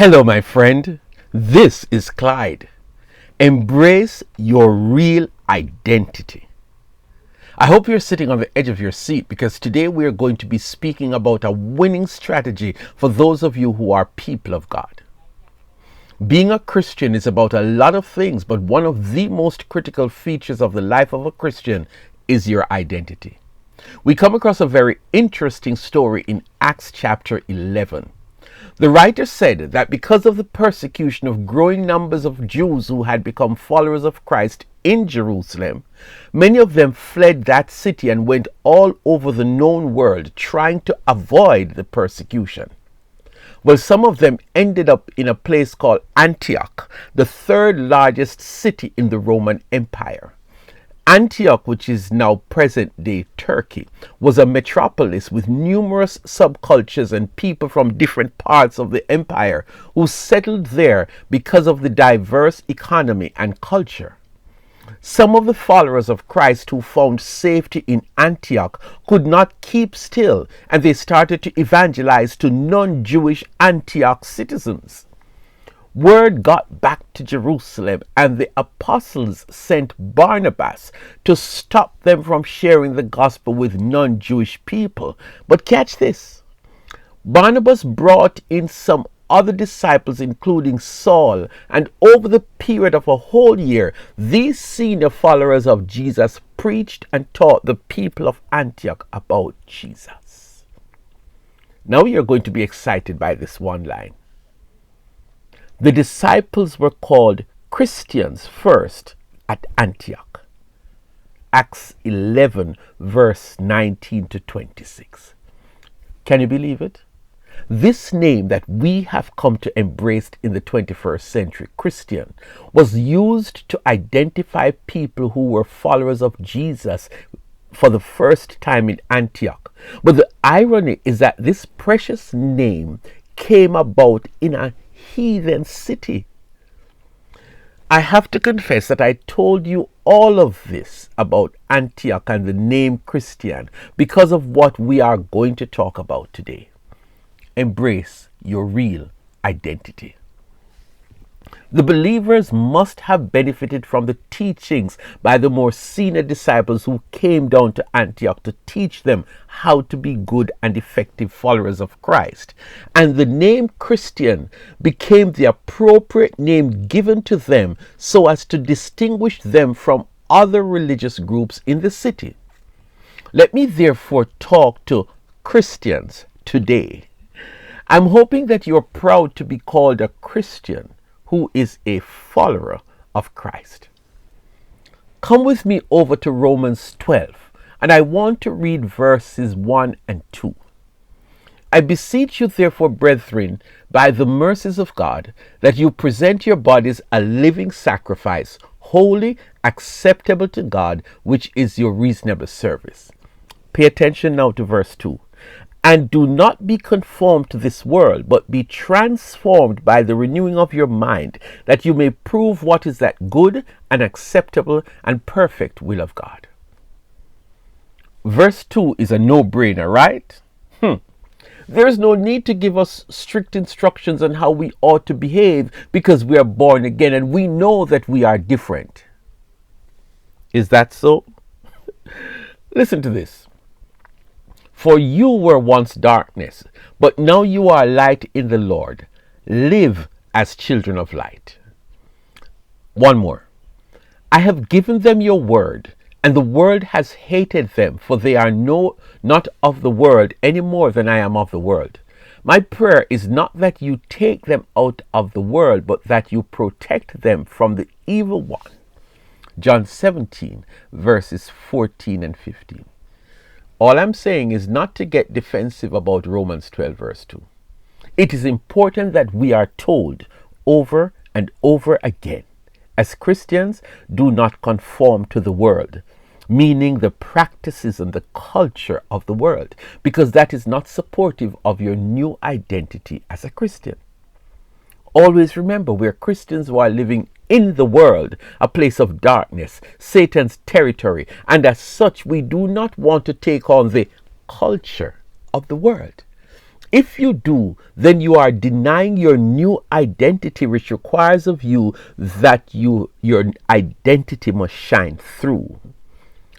Hello, my friend. This is Clyde. Embrace your real identity. I hope you're sitting on the edge of your seat because today we are going to be speaking about a winning strategy for those of you who are people of God. Being a Christian is about a lot of things, but one of the most critical features of the life of a Christian is your identity. We come across a very interesting story in Acts chapter 11. The writer said that because of the persecution of growing numbers of Jews who had become followers of Christ in Jerusalem, many of them fled that city and went all over the known world trying to avoid the persecution. Well, some of them ended up in a place called Antioch, the third largest city in the Roman Empire. Antioch, which is now present-day Turkey, was a metropolis with numerous subcultures and people from different parts of the empire who settled there because of the diverse economy and culture. Some of the followers of Christ who found safety in Antioch could not keep still, and they started to evangelize to non-Jewish Antioch citizens. Word got back to Jerusalem, and the apostles sent Barnabas to stop them from sharing the gospel with non-Jewish people. But catch this. Barnabas brought in some other disciples, including Saul, and over the period of a whole year, these senior followers of Jesus preached and taught the people of Antioch about Jesus. Now you're going to be excited by this one line. The disciples were called Christians first at Antioch. Acts 11 verse 19 to 26. Can you believe it? This name that we have come to embrace in the 21st century, Christian, was used to identify people who were followers of Jesus for the first time in Antioch. But the irony is that this precious name came about in a heathen city. I have to confess that I told you all of this about Antioch and the name Christian because of what we are going to talk about today. Embrace your real identity. The believers must have benefited from the teachings by the more senior disciples who came down to Antioch to teach them how to be good and effective followers of Christ. And the name Christian became the appropriate name given to them so as to distinguish them from other religious groups in the city. Let me therefore talk to Christians today. I'm hoping that you're proud to be called a Christian who is a follower of Christ. Come with me over to Romans 12, and I want to read verses 1 and 2. I beseech you therefore, brethren, by the mercies of God, that you present your bodies a living sacrifice, holy, acceptable to God, which is your reasonable service. Pay attention now to verse 2. And do not be conformed to this world, but be transformed by the renewing of your mind, that you may prove what is that good and acceptable and perfect will of God. Verse 2 is a no-brainer, right? There is no need to give us strict instructions on how we ought to behave because we are born again and we know that we are different. Is that so? Listen to this. For you were once darkness, but now you are light in the Lord. Live as children of light. One more. I have given them your word, and the world has hated them, for they are not of the world any more than I am of the world. My prayer is not that you take them out of the world, but that you protect them from the evil one. John 17, verses 14 and 15. All I'm saying is not to get defensive about Romans 12 verse 2. It is important that we are told over and over again, as Christians, do not conform to the world, meaning the practices and the culture of the world, because that is not supportive of your new identity as a Christian. Always remember, we are Christians who are living in the world, a place of darkness, Satan's territory, and as such we do not want to take on the culture of the world. If you do, then you are denying your new identity, which requires of you that your identity must shine through.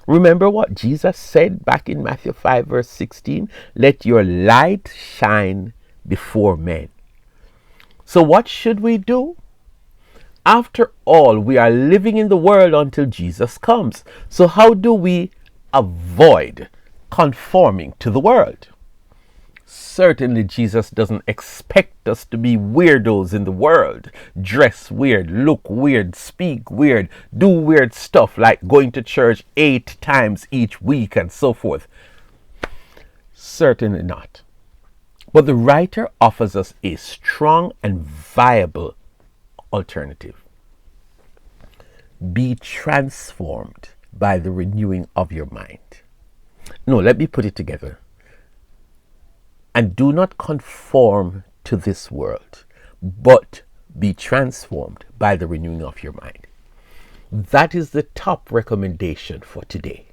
Remember what Jesus said back in Matthew 5 verse 16? Let your light shine before men. So what should we do? After all, we are living in the world until Jesus comes. So how do we avoid conforming to the world? Certainly, Jesus doesn't expect us to be weirdos in the world. Dress weird, look weird, speak weird, do weird stuff like going to church 8 times each week and so forth. Certainly not. But the writer offers us a strong and viable alternative. Be transformed by the renewing of your mind. No, let me put it together. And do not conform to this world, but be transformed by the renewing of your mind. That is the top recommendation for today.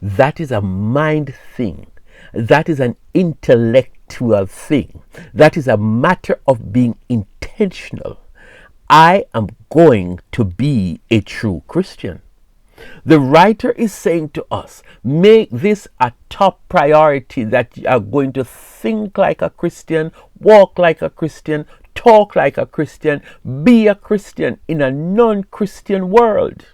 That is a mind thing. That is an intellectual thing. That is a matter of being intentional. I am going to be a true Christian. The writer is saying to us, make this a top priority, that you are going to think like a Christian, walk like a Christian, talk like a Christian, be a Christian in a non-Christian world.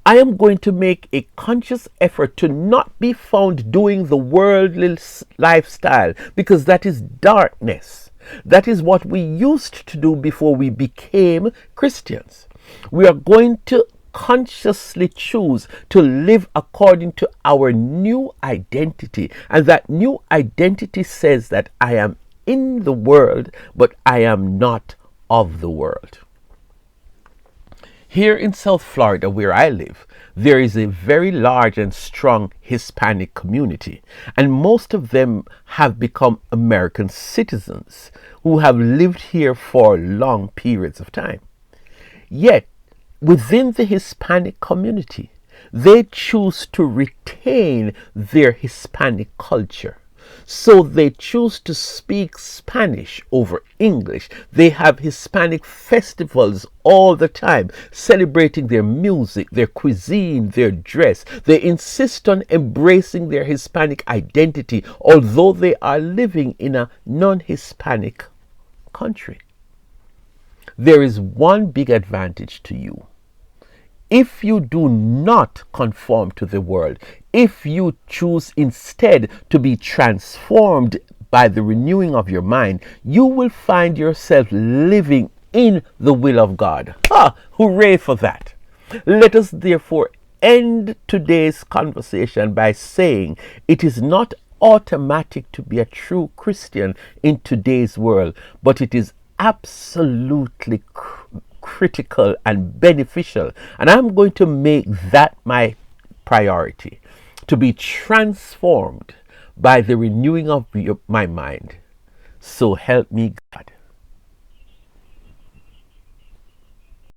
I am going to make a conscious effort to not be found doing the worldly lifestyle, because that is darkness. That is what we used to do before we became Christians. We are going to consciously choose to live according to our new identity, and that new identity says that I am in the world, but I am not of the world. Here in South Florida, where I live, there is a very large and strong Hispanic community, and most of them have become American citizens who have lived here for long periods of time. Yet, within the Hispanic community, they choose to retain their Hispanic culture. So they choose to speak Spanish over English. They have Hispanic festivals all the time, celebrating their music, their cuisine, their dress. They insist on embracing their Hispanic identity, although they are living in a non-Hispanic country. There is one big advantage to you. If you do not conform to the world, if you choose instead to be transformed by the renewing of your mind, you will find yourself living in the will of God. Hooray for that. Let us therefore end today's conversation by saying it is not automatic to be a true Christian in today's world, but it is absolutely critical and beneficial, and I'm going to make that my priority, to be transformed by the renewing of my mind. So help me God.